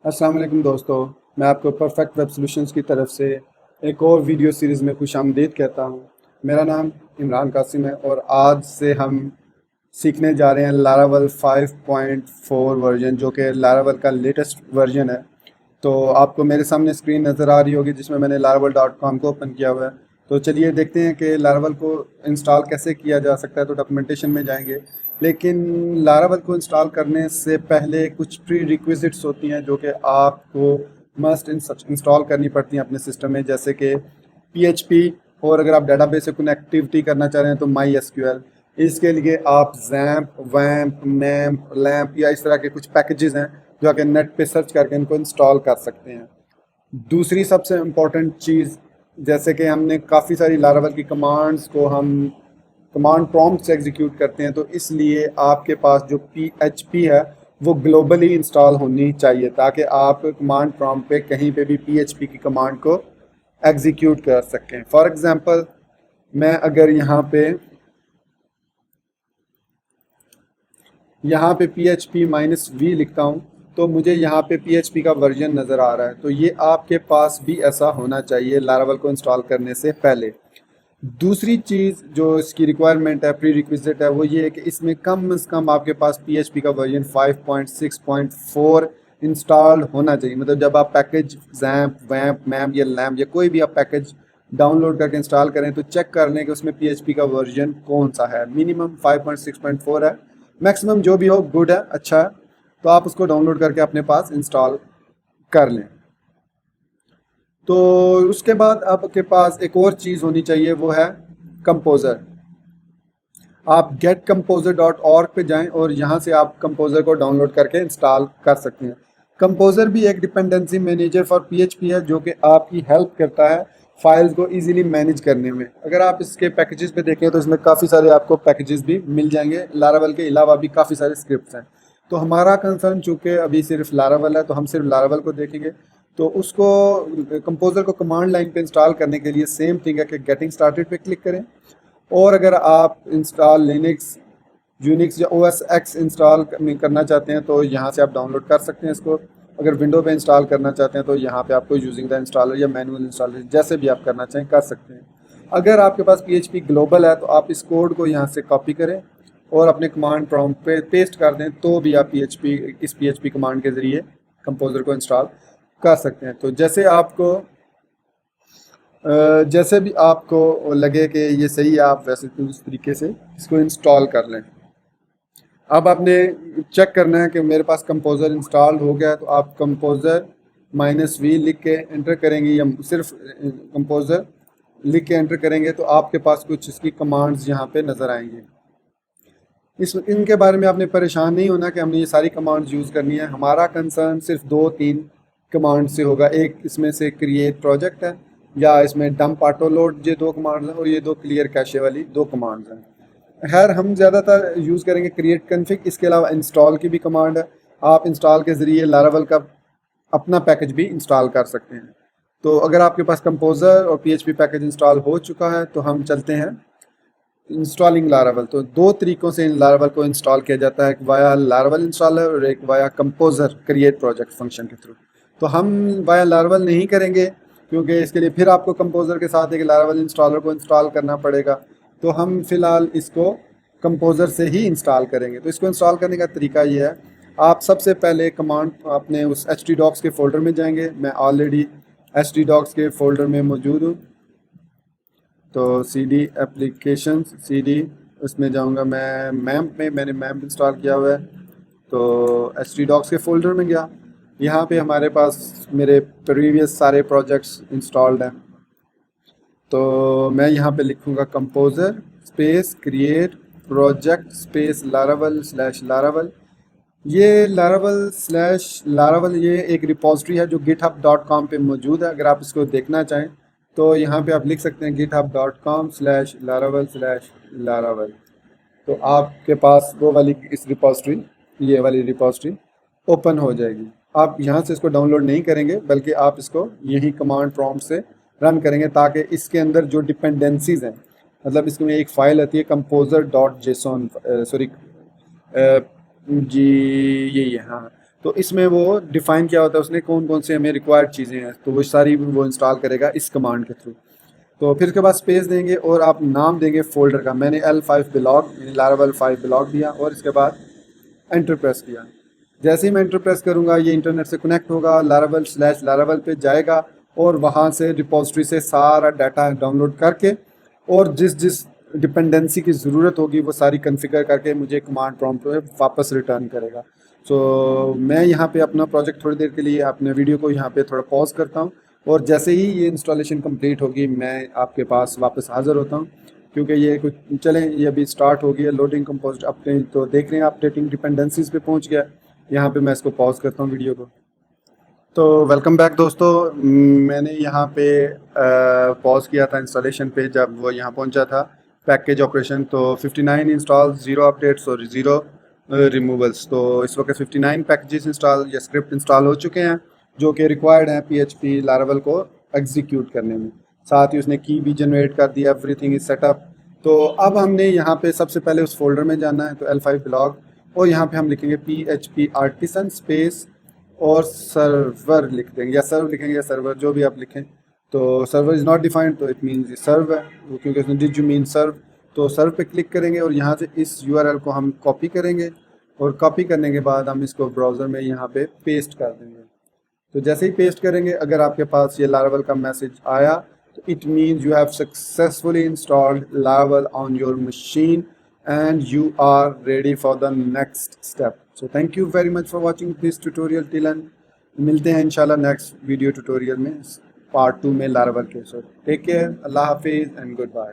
अस्सलाम वालेकुम दोस्तों, मैं आपको परफेक्ट वेब सॉल्यूशंस की तरफ से एक और वीडियो सीरीज़ में खुशामदीद कहता हूँ। मेरा नाम इमरान कासिम है और आज से हम सीखने जा रहे हैं लारावल 5.4 वर्जन, जो कि लारावल का लेटेस्ट वर्जन है। तो आपको मेरे सामने स्क्रीन नज़र आ रही होगी जिसमें मैंने laravel.com को ओपन किया हुआ है। तो चलिए देखते हैं कि लारावल को इंस्टॉल कैसे किया जा सकता है। तो डॉक्यूमेंटेशन में जाएंगे, लेकिन लारावल को इंस्टॉल करने से पहले कुछ प्री रिक्विजिट्स होती हैं जो कि आपको मस्ट इंस्टॉल करनी पड़ती हैं अपने सिस्टम में, जैसे कि PHP, और अगर आप डाटाबेस से कनेक्टिविटी करना चाह रहे हैं तो MySQL। इसके लिए आप जैम्प, वैम्प, नैम्प, लैम्प या इस तरह के कुछ पैकेजेस हैं जो आके नेट पे सर्च करके इनको इंस्टॉल कर सकते हैं। दूसरी सबसे इम्पोर्टेंट चीज़, जैसे कि हमने काफ़ी सारी लारावल की कमांड्स को हम कमांड प्रॉम्प्ट से एग्जीक्यूट करते हैं, तो इसलिए आपके पास जो PHP है वो ग्लोबली इंस्टॉल होनी चाहिए ताकि आप कमांड प्रॉम्प्ट पे कहीं पे भी PHP की कमांड को एग्जीक्यूट कर सकें। फॉर एग्जांपल, मैं अगर यहाँ पे PHP-V लिखता हूँ तो मुझे यहाँ पे PHP का वर्जन नज़र आ रहा है। तो ये आपके पास भी ऐसा होना चाहिए लारावल को इंस्टॉल करने से पहले। दूसरी चीज़ जो इसकी रिक्वायरमेंट है, प्री रिक्विजिट है, वो ये है कि इसमें कम से कम आपके पास PHP का वर्जन 5.6.4 इंस्टॉल होना चाहिए। मतलब जब आप पैकेज जैम्प, वैम्प, मैम या लैम्प या कोई भी आप पैकेज डाउनलोड करके इंस्टॉल करें तो चेक कर लें कि उसमें PHP का वर्जन कौन सा है। मिनिमम 5.6.4 है, मैक्सिमम जो भी हो गुड है, अच्छा है। तो आप उसको डाउनलोड करके अपने पास इंस्टॉल कर लें। तो उसके बाद आपके पास एक और चीज़ होनी चाहिए, वो है कंपोज़र। आप getcomposer.org पे जाएं और यहाँ से आप कंपोज़र को डाउनलोड करके इंस्टॉल कर सकते हैं। कंपोज़र भी एक डिपेंडेंसी मैनेजर फॉर PHP है जो कि आपकी हेल्प करता है फाइल्स को इजीली मैनेज करने में। अगर आप इसके पैकेजेस पे देखें तो इसमें काफ़ी सारे आपको पैकेजेस भी मिल जाएंगे। लारावल के अलावा भी काफ़ी सारे स्क्रिप्ट्स हैं। तो हमारा कंसर्न चूँकि अभी सिर्फ लारावल है तो हम सिर्फ लारावल को देखेंगे। तो उसको कंपोज़र को कमांड लाइन पे इंस्टॉल करने के लिए सेम थिंग है कि गेटिंग स्टार्टेड पे क्लिक करें, और अगर आप इंस्टॉल लिनक्स, यूनिक्स या OS X इंस्टॉल करना चाहते हैं तो यहाँ से आप डाउनलोड कर सकते हैं इसको। अगर विंडो पे इंस्टॉल करना चाहते हैं तो यहाँ पे आपको यूजिंग द इंस्टॉलर या मैनुअल इंस्टॉलर जैसे भी आप करना चाहें कर सकते हैं। अगर आपके पास PHP ग्लोबल है तो आप इस कोड को यहाँ से कॉपी करें और अपने कमांड प्रॉम्प्ट पे पेस्ट कर दें, तो भी आप इस PHP कमांड के ज़रिए कंपोज़र को इंस्टॉल कर सकते हैं। तो जैसे भी आपको लगे कि ये सही है, आप वैसे तो उस तरीके से इसको इंस्टॉल कर लें। अब आपने चेक करना है कि मेरे पास कंपोज़र इंस्टॉल हो गया है, तो आप कंपोज़र-V लिख के एंटर करेंगे या सिर्फ कंपोज़र लिख के एंटर करेंगे तो आपके पास कुछ इसकी कमांड्स यहाँ पे नज़र आएंगी। इनके बारे में आपने परेशान नहीं होना कि हमने ये सारी कमांड्स यूज़ करनी है। हमारा कंसर्न सिर्फ 2-3 कमांड से होगा। एक इसमें से क्रिएट प्रोजेक्ट है, या इसमें डंप ऑटो लोड, ये 2 कमांड्स हैं, और ये 2 क्लियर कैशे वाली 2 कमांड्स हैं। खैर हम ज़्यादातर यूज़ करेंगे क्रिएट कन्फिग। इसके अलावा इंस्टॉल की भी कमांड है। आप इंस्टॉल के ज़रिए लारावल का अपना पैकेज भी इंस्टॉल कर सकते हैं। तो अगर आपके पास कंपोज़र और PHP पैकेज इंस्टॉल हो चुका है तो हम चलते हैं इंस्टॉलिंग लारावल। तो 2 तरीक़ों से लारावल को इंस्टॉल किया जाता है, एक वाया लारावल इंस्टॉलर और एक via composer create project function के थ्रू। तो हम वाया लारावल नहीं करेंगे क्योंकि इसके लिए फिर आपको कंपोज़र के साथ एक लारावल इंस्टॉलर को इंस्टॉल करना पड़ेगा। तो हम फ़िलहाल इसको कंपोज़र से ही इंस्टॉल करेंगे। तो इसको इंस्टॉल करने का तरीका ये है, आप सबसे पहले कमांड अपने उस htdocs के फ़ोल्डर में जाएंगे। मैं ऑलरेडी htdocs के फ़ोल्डर में मौजूद हूँ। तो CD एप्लीकेशंस, CD उसमें जाऊंगा मैं। मैम्प में मैंने मैम्प इंस्टॉल किया हुआ है, तो htdocs के फ़ोल्डर में गया। यहाँ पे हमारे पास मेरे प्रीवियस सारे प्रोजेक्ट्स इंस्टॉल्ड हैं। तो मैं यहाँ पे लिखूँगा composer space create project space Laravel slash Laravel. ये लारावल स्लैश लारावल ये एक रिपॉजिटरी है जो github.com पे मौजूद है। अगर आप इसको देखना चाहें तो यहाँ पे आप लिख सकते हैं github.com/laravel/laravel। तो आपके पास वो वाली ये वाली रिपॉजिटरी ओपन हो जाएगी। आप यहाँ से इसको डाउनलोड नहीं करेंगे बल्कि आप इसको यही कमांड प्रॉम्प्ट से रन करेंगे, ताकि इसके अंदर जो डिपेंडेंसीज हैं, मतलब इसमें एक फ़ाइल आती है composer.json, सॉरी जी यही है, हाँ। तो इसमें वो डिफ़ाइन किया होता है उसने कौन कौन से हमें रिक्वायर्ड चीज़ें हैं, तो वो सारी वो इंस्टॉल करेगा इस कमांड के थ्रू। तो फिर उसके बाद स्पेस देंगे और आप नाम देंगे फ़ोल्डर का। मैंने L5 ब्लॉग यानी लारावेल 5 ब्लॉग दिया और इसके बाद एंटर प्रेस किया। जैसे ही मैं एंटर प्रेस करूँगा ये इंटरनेट से कनेक्ट होगा, लारावेल पे जाएगा और वहाँ से रिपोजिटरी से सारा डाटा डाउनलोड करके और जिस जिस डिपेंडेंसी की ज़रूरत होगी वो सारी कॉन्फ़िगर करके मुझे कमांड प्रॉम्प्ट में वापस रिटर्न करेगा। सो मैं यहाँ पे अपना प्रोजेक्ट थोड़ी देर के लिए अपने वीडियो को यहाँ पे थोड़ा पॉज करता हूँ और जैसे ही ये इंस्टॉलेशन कंप्लीट होगी मैं आपके पास वापस हाज़िर होता हूँ, क्योंकि ये कुछ चलें ये अभी स्टार्ट हो गया लोडिंग कंपोस्ट अपने, तो देख रहे हैं अपडेटिंग डिपेंडेंसीज पे पहुँच गया। यहाँ पे मैं इसको पॉज करता हूँ वीडियो को। तो वेलकम बैक दोस्तों, मैंने यहाँ पे पॉज किया था इंस्टॉलेशन पे जब वो यहाँ पहुँचा था पैकेज ऑपरेशन। तो 59 इंस्टॉल, 0 अपडेट्स और 0 रिमूवल्स। तो इस वक्त 59 पैकेजेस इंस्टॉल या स्क्रिप्ट इंस्टॉल हो चुके हैं जो कि रिक्वायर्ड हैं PHP लारावेल को एग्जीक्यूट करने में। साथ ही उसने की भी जनरेट कर दिया, एवरीथिंग इज सेटअप। तो अब हमने यहाँ पे सबसे पहले उस फोल्डर में जाना है, तो L5 ब्लॉग और यहाँ पे हम लिखेंगे PHP आर्टिसन स्पेस और सर्वर लिख देंगे या सर्व लिखेंगे या सर्वर, जो भी आप लिखें। तो सर्वर इज़ नॉट डिफाइंड तो इट मीन्स ये सर्व है, वो क्योंकि उसने डिड यू मीन सर्व। तो सर्व पे क्लिक करेंगे और यहाँ से इस URL को हम कॉपी करेंगे और कॉपी करने के बाद हम इसको ब्राउज़र में यहाँ पे पेस्ट कर देंगे। तो जैसे ही पेस्ट करेंगे अगर आपके पास ये लारावेल का मैसेज आया तो it means you have successfully installed Laravel on your machine and you are ready for the next step. So thank you very much for watching this tutorial till end. मिलते हैं इंशाल्लाह next video tutorial में part 2 में Laravel के। So take care, अल्लाह हाफिज़ and good bye.